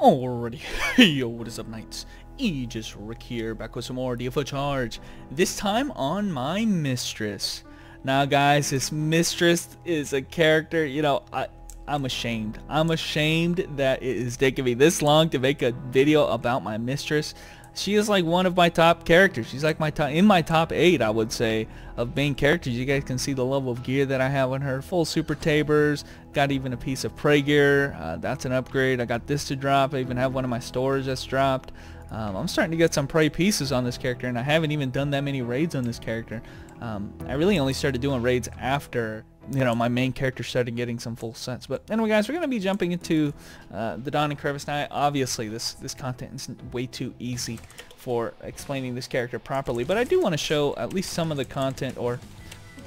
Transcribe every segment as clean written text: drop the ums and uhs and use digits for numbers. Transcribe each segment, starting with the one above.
Alrighty, yo, what is up, Knights? Aegis Rick here, back with some more DFO Charge. This time on my Mistress. Now, guys, this Mistress is a character, you know, I'm ashamed. I'm ashamed that it is taking me this long to make a video about my Mistress. She is like one of my top characters. She's like in my top 8, I would say, of main characters. You guys can see the level of gear that I have on her. Full super tabers. Got even a piece of prey gear. That's an upgrade. I got this to drop. I even have one of my stores that's dropped. I'm starting to get some prey pieces on this character, and I haven't even done that many raids on this character. I really only started doing raids after, you know, my main character started getting some full sets. But anyway, guys, we're going to be jumping into the Dawning Crevice now. Obviously, this content is way too easy for explaining this character properly, but I do want to show at least some of the content, or,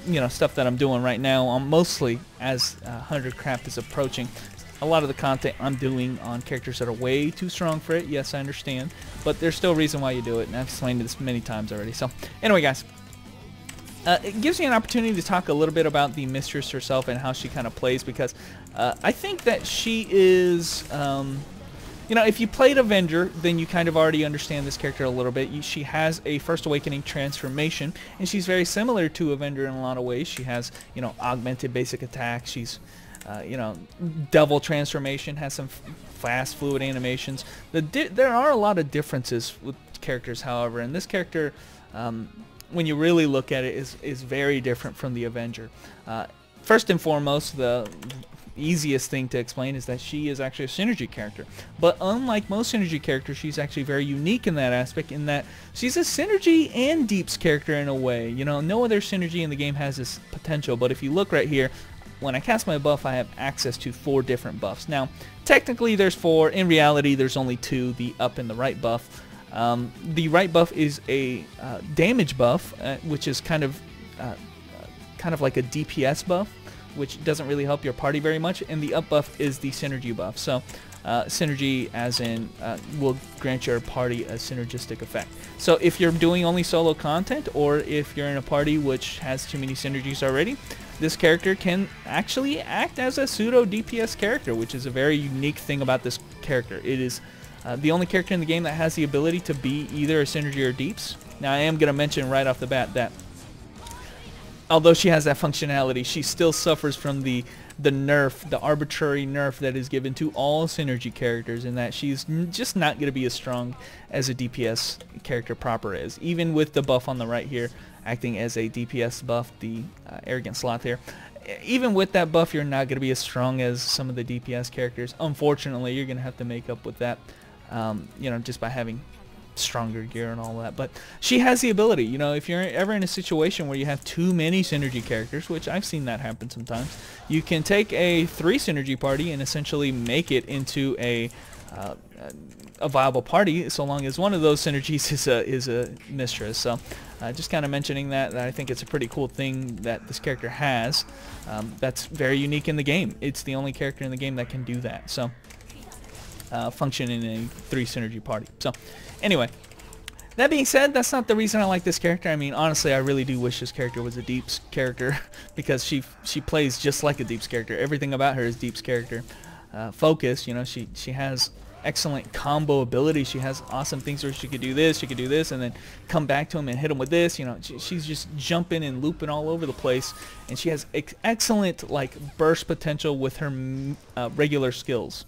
you know, stuff that I'm doing right now. Mostly as 100 Craft is approaching. A lot of the content I'm doing on characters that are way too strong for it. Yes, I understand, but there's still a reason why you do it, and I've explained this many times already. So anyway, guys, it gives me an opportunity to talk a little bit about the Mistress herself and how she kind of plays, because I think that she is, you know, if you played Avenger, then you kind of already understand this character a little bit. She has a First Awakening transformation, and she's very similar to Avenger in a lot of ways. She has, you know, augmented basic attack. She's you know, double transformation, has some fast fluid animations. There are a lot of differences with characters, however, and this character, when you really look at it, is very different from the Avenger. First and foremost, the easiest thing to explain is that she is actually a synergy character. But unlike most synergy characters, she's actually very unique in that aspect, in that she's a synergy and deeps character in a way. You know, no other synergy in the game has this potential, but if you look right here, when I cast my buff, I have access to 4 different buffs. Now, technically there's 4. In reality, there's only 2, the up and the right buff. The right buff is a damage buff, which is kind of like a DPS buff, which doesn't really help your party very much. And the up buff is the synergy buff. So, synergy as in will grant your party a synergistic effect. So if you're doing only solo content, or if you're in a party which has too many synergies already, this character can actually act as a pseudo DPS character, which is a very unique thing about this character. It is the only character in the game that has the ability to be either a synergy or deeps. Now, I am going to mention right off the bat that although she has that functionality, she still suffers from the nerf, the arbitrary nerf that is given to all synergy characters, in that she's just not going to be as strong as a DPS character proper is. Even with the buff on the right here, acting as a DPS buff, the Arrogant Sloth here, even with that buff, you're not going to be as strong as some of the DPS characters. Unfortunately, you're going to have to make up with that, you know, just by having stronger gear and all that. But she has the ability, you know, if you're ever in a situation where you have too many synergy characters, which I've seen that happen sometimes, you can take a 3 synergy party and essentially make it into a viable party, so long as one of those synergies is a Mistress. So just kind of mentioning that I think it's a pretty cool thing that this character has, that's very unique in the game. It's the only character in the game that can do that. So function in a 3 synergy party. So anyway, that being said, that's not the reason I like this character. I mean, honestly, I really do wish this character was a Deeps character, because she plays just like a Deeps character. Everything about her is Deeps character. Focus, you know, she has excellent combo ability. She has awesome things where she could do this, and then come back to him and hit him with this. You know, she's just jumping and looping all over the place, and she has excellent like burst potential with her regular skills.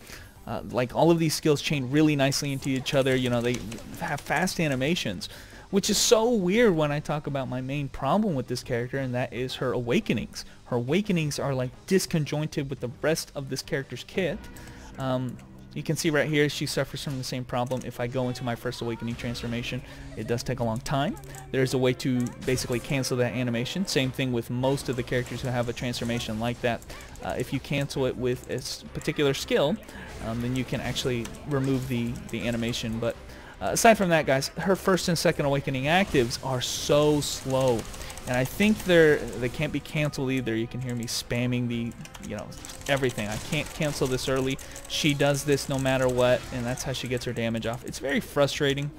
Like, all of these skills chain really nicely into each other. You know, they have fast animations, which is so weird when I talk about my main problem with this character, and that is her awakenings. Her awakenings are like disconjointed with the rest of this character's kit. You can see right here she suffers from the same problem. If I go into my First Awakening transformation, it does take a long time. There's a way to basically cancel that animation. Same thing with most of the characters who have a transformation like that. If you cancel it with a particular skill, then you can actually remove the animation. But aside from that, guys, her First and Second Awakening actives are so slow, and I think they can't be canceled either. You can hear me spamming the, you know, everything. I can't cancel this early. She does this no matter what, and that's how she gets her damage off. It's very frustrating,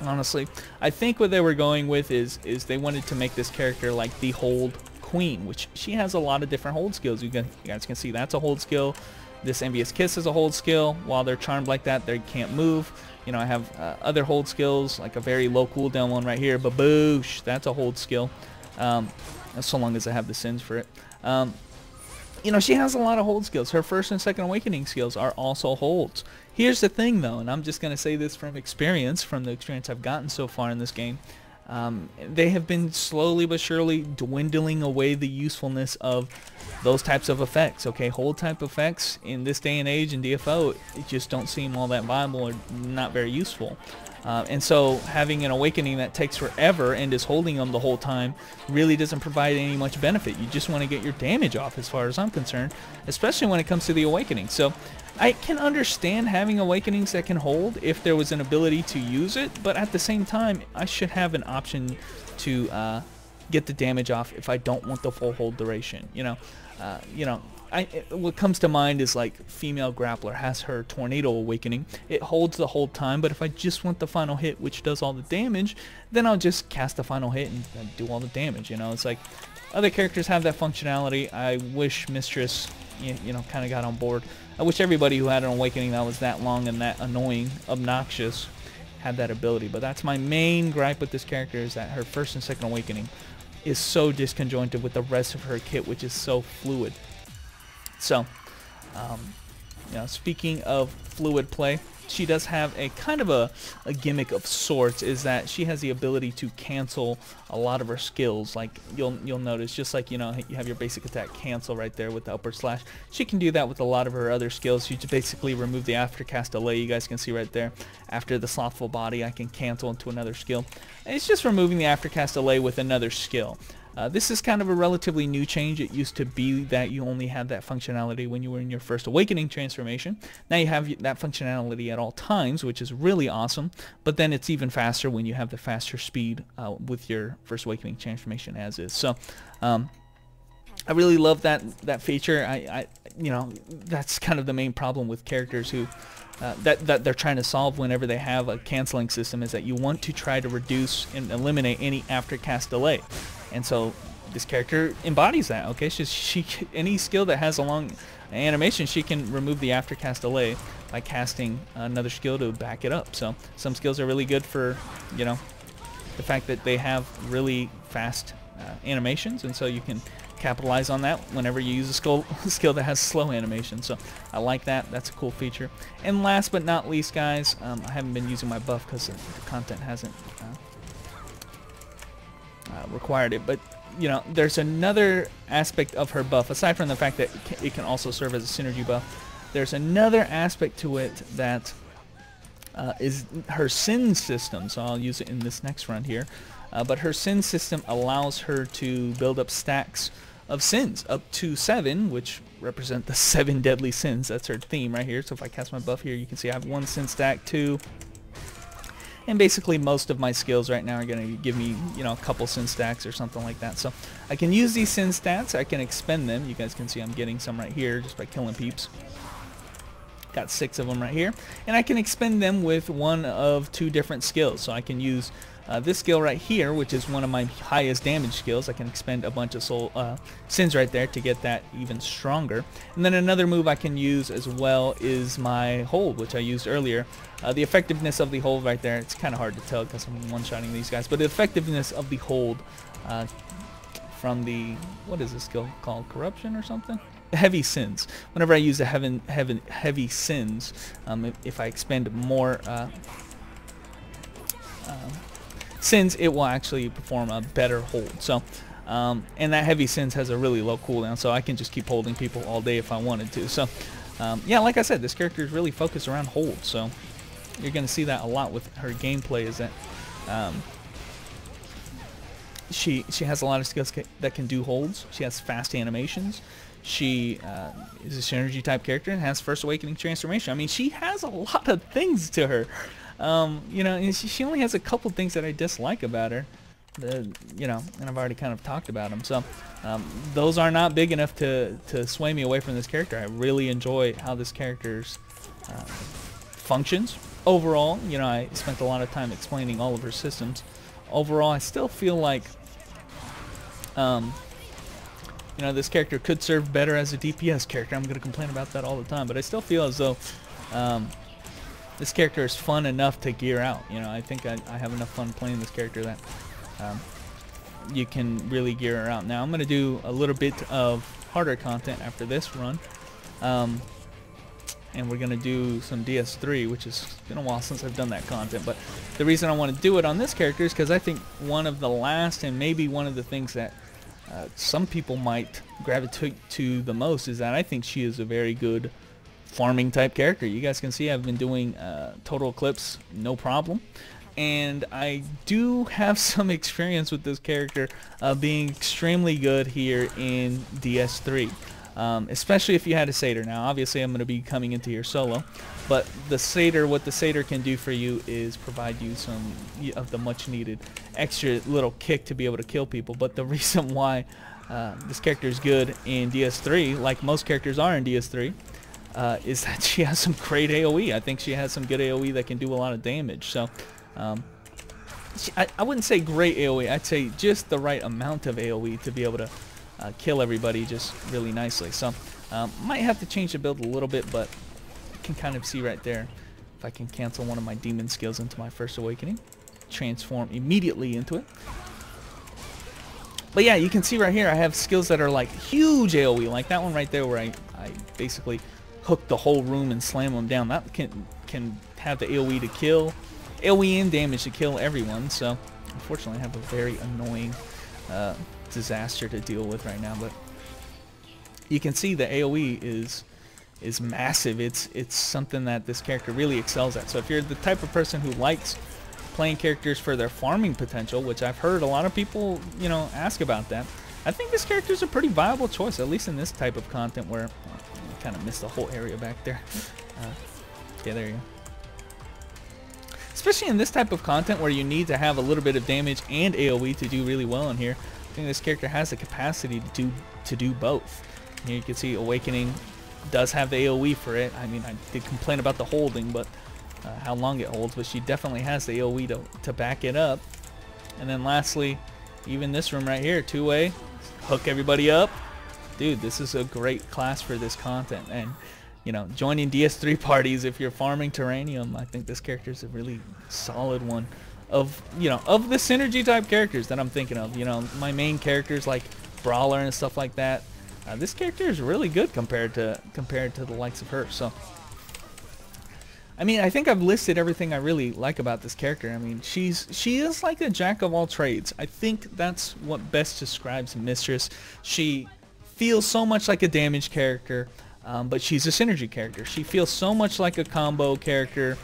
honestly. I think what they were going with is they wanted to make this character like the hold queen, which she has a lot of different hold skills. You guys can see that's a hold skill. This Envious Kiss is a hold skill. While they're charmed like that, they can't move. You know, I have other hold skills, like a very low cooldown one right here. Baboosh, that's a hold skill. So long as I have the sins for it. You know, she has a lot of hold skills. Her first and second awakening skills are also holds. Here's the thing though, and I'm just going to say this from experience, from the experience I've gotten so far in this game. They have been slowly but surely dwindling away the usefulness of those types of effects. Okay, hold type effects in this day and age in DFO, it just don't seem all that viable or not very useful. And so having an awakening that takes forever and is holding them the whole time really doesn't provide any much benefit. You just want to get your damage off as far as I'm concerned, especially when it comes to the awakening. So I can understand having awakenings that can hold if there was an ability to use it, but at the same time I should have an option to get the damage off if I don't want the full hold duration. You know, what comes to mind is like female grappler has her tornado awakening. It holds the whole time, but if I just want the final hit, which does all the damage, then I'll just cast the final hit and do all the damage. You know, it's like other characters have that functionality. I wish Mistress, you know, kind of got on board. I wish everybody who had an awakening that was that long and that annoying, obnoxious, had that ability. But that's my main gripe with this character, is that her first and second awakening is so disconjointed with the rest of her kit, which is so fluid. So, you know, speaking of fluid play, she does have a kind of a gimmick of sorts, is that she has the ability to cancel a lot of her skills. Like you'll notice, just like, you know, you have your basic attack cancel right there with the upward slash. She can do that with a lot of her other skills. She just basically remove the aftercast delay. You guys can see right there. After the slothful body, I can cancel into another skill. And it's just removing the aftercast delay with another skill. This is kind of a relatively new change. It used to be that you only had that functionality when you were in your first awakening transformation. Now you have that functionality at all times, which is really awesome, but then it's even faster when you have the faster speed with your first awakening transformation as is. So I really love that feature. You know, that's kind of the main problem with characters who that they're trying to solve whenever they have a canceling system, is that you want to try to reduce and eliminate any aftercast delay. And so this character embodies that. Okay, she any skill that has a long animation, she can remove the aftercast delay by casting another skill to back it up. So some skills are really good for, you know, the fact that they have really fast animations, and so you can capitalize on that whenever you use a skill that has slow animation. So I like that. That's a cool feature. And last but not least, guys, I haven't been using my buff because the content hasn't required it, but you know, there's another aspect of her buff aside from the fact that it can also serve as a synergy buff. There's another aspect to it that is her sin system. So I'll use it in this next run here. But her sin system allows her to build up stacks of sins, up to 7, which represent the 7 deadly sins. That's her theme right here. So if I cast my buff here, you can see I have 1 sin stack, 2. And basically most of my skills right now are going to give me, you know, a couple sin stacks or something like that. So I can use these sin stats. I can expend them. You guys can see I'm getting some right here just by killing peeps. Got 6 of them right here. And I can expend them with one of 2 different skills. So I can use this skill right here, which is one of my highest damage skills. I can expend a bunch of sins right there to get that even stronger. And then another move I can use as well is my hold, which I used earlier. The effectiveness of the hold right there, it's kind of hard to tell because I'm one-shotting these guys, but the effectiveness of the hold from the, what is this skill called, corruption or something? Heavy sins. Whenever I use the heavy sins, if I expend more sins, it will actually perform a better hold. So and that heavy sins has a really low cooldown, so I can just keep holding people all day if I wanted to. So yeah, like I said, this character is really focused around hold, so you're going to see that a lot with her gameplay, is that she has a lot of skills that can do holds. She has fast animations. She is a synergy type character and has first awakening transformation. I mean, she has a lot of things to her. You know, and she only has a couple things that I dislike about her. You know, and I've already kind of talked about them. So those are not big enough to sway me away from this character. I really enjoy how this character's functions. Overall, you know, I spent a lot of time explaining all of her systems. Overall, I still feel like you know, this character could serve better as a DPS character. I'm going to complain about that all the time, but I still feel as though this character is fun enough to gear out. You know, I think I have enough fun playing this character that you can really gear her out. Now I'm going to do a little bit of harder content after this run. And we're going to do some DS3, which has been a while since I've done that content. But the reason I want to do it on this character is because I think one of the last and maybe one of the things that some people might gravitate to the most is that I think she is a very good farming type character. You guys can see I've been doing total eclipse no problem. And I do have some experience with this character being extremely good here in DS3. Especially if you had a satyr. Now obviously I'm going to be coming into here solo, but the satyr, what the satyr can do for you is provide you some of the much needed extra little kick to be able to kill people. But the reason why this character is good in DS3, like most characters are in DS3, is that she has some great AoE. I think she has some good AoE that can do a lot of damage. So I wouldn't say great AoE, I'd say just the right amount of AoE to be able to kill everybody just really nicely. So might have to change the build a little bit, but you can kind of see right there if I can cancel one of my demon skills into my first awakening, transform immediately into it. But yeah, you can see right here I have skills that are like huge AoE, like that one right there where I basically hook the whole room and slam them down. That can have the AoE to kill, AoE and damage to kill everyone. So unfortunately I have a very annoying disaster to deal with right now, but you can see the AoE is massive. It's something that this character really excels at. So if you're the type of person who likes playing characters for their farming potential, which I've heard a lot of people, you know, ask about that, I think this character is a pretty viable choice, at least in this type of content where I kind of missed the whole area back there. Yeah, there you go. Especially in this type of content where you need to have a little bit of damage and AoE to do really well in here. I think this character has the capacity to do both. Here you can see Awakening does have the AoE for it. I mean, I did complain about the holding, but how long it holds, but she definitely has the AoE to back it up. And then lastly, even this room right here, two-way, hook everybody up. Dude, this is a great class for this content. And you know, joining DS3 parties if you're farming Terranium, I think this character is a really solid one of, you know, of the synergy type characters that I'm thinking of. You know, my main characters like Brawler and stuff like that. This character is really good compared to the likes of her. So, I mean, I think I've listed everything I really like about this character. I mean, she is like a jack of all trades. I think that's what best describes Mistress. She feels so much like a damage character. But she's a synergy character. She feels so much like a combo character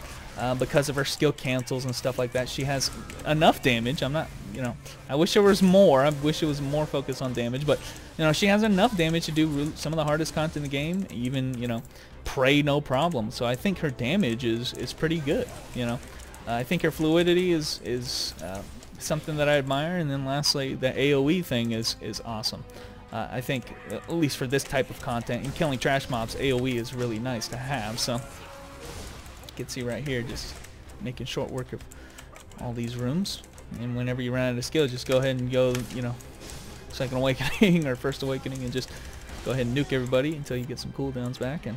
because of her skill cancels and stuff like that. She has enough damage. I'm not, you know, I wish there was more. I wish it was more focused on damage. But, you know, she has enough damage to do some of the hardest content in the game. Even, you know, pray no problem. So I think her damage is pretty good, you know. I think her fluidity is something that I admire. And then lastly, the AoE thing is awesome. I think, at least for this type of content, in killing trash mobs, AoE is really nice to have. So, you can see right here, just making short work of all these rooms. And whenever you run out of skill, just go ahead and go, you know, second awakening or first awakening, and just go ahead and nuke everybody until you get some cooldowns back, and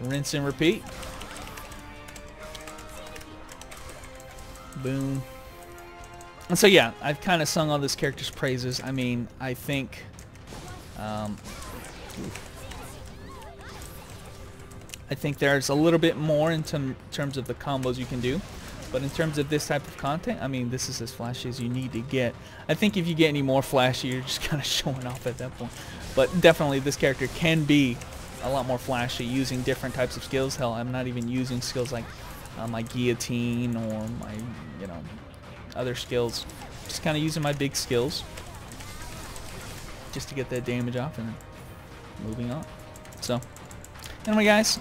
rinse and repeat. Boom. And so, yeah, I've kind of sung all this character's praises. I mean, I think... I think there's a little bit more in terms of the combos you can do, but in terms of this type of content, I mean, this is as flashy as you need to get. I think if you get any more flashy, you're just kind of showing off at that point. But definitely this character can be a lot more flashy using different types of skills. Hell, I'm not even using skills like my guillotine or my, you know, other skills. Just kind of using my big skills just to get that damage off and moving on. So anyway, guys,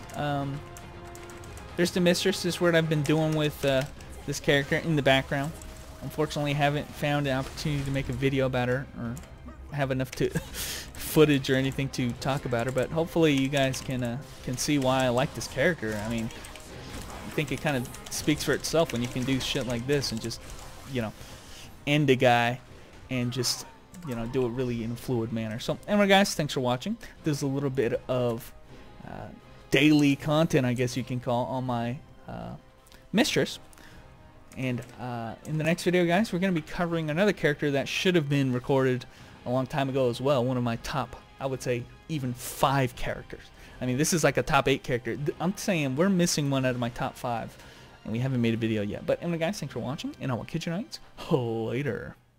there's the Mistress. This is what I've been doing with this character in the background. Unfortunately, haven't found an opportunity to make a video about her or have enough footage or anything to talk about her, but hopefully you guys can see why I like this character. I mean, I think it kind of speaks for itself when you can do shit like this and just, you know, end a guy and just you know, do it really in a fluid manner. So anyway, guys, thanks for watching. There's a little bit of daily content, I guess you can call, on my Mistress. And in the next video, guys, we're going to be covering another character that should have been recorded a long time ago as well. One of my top, I would say, even 5 characters. I mean, this is like a top 8 character. I'm saying we're missing one out of my top 5, and we haven't made a video yet. But anyway, guys, thanks for watching, and I will catch you nights later.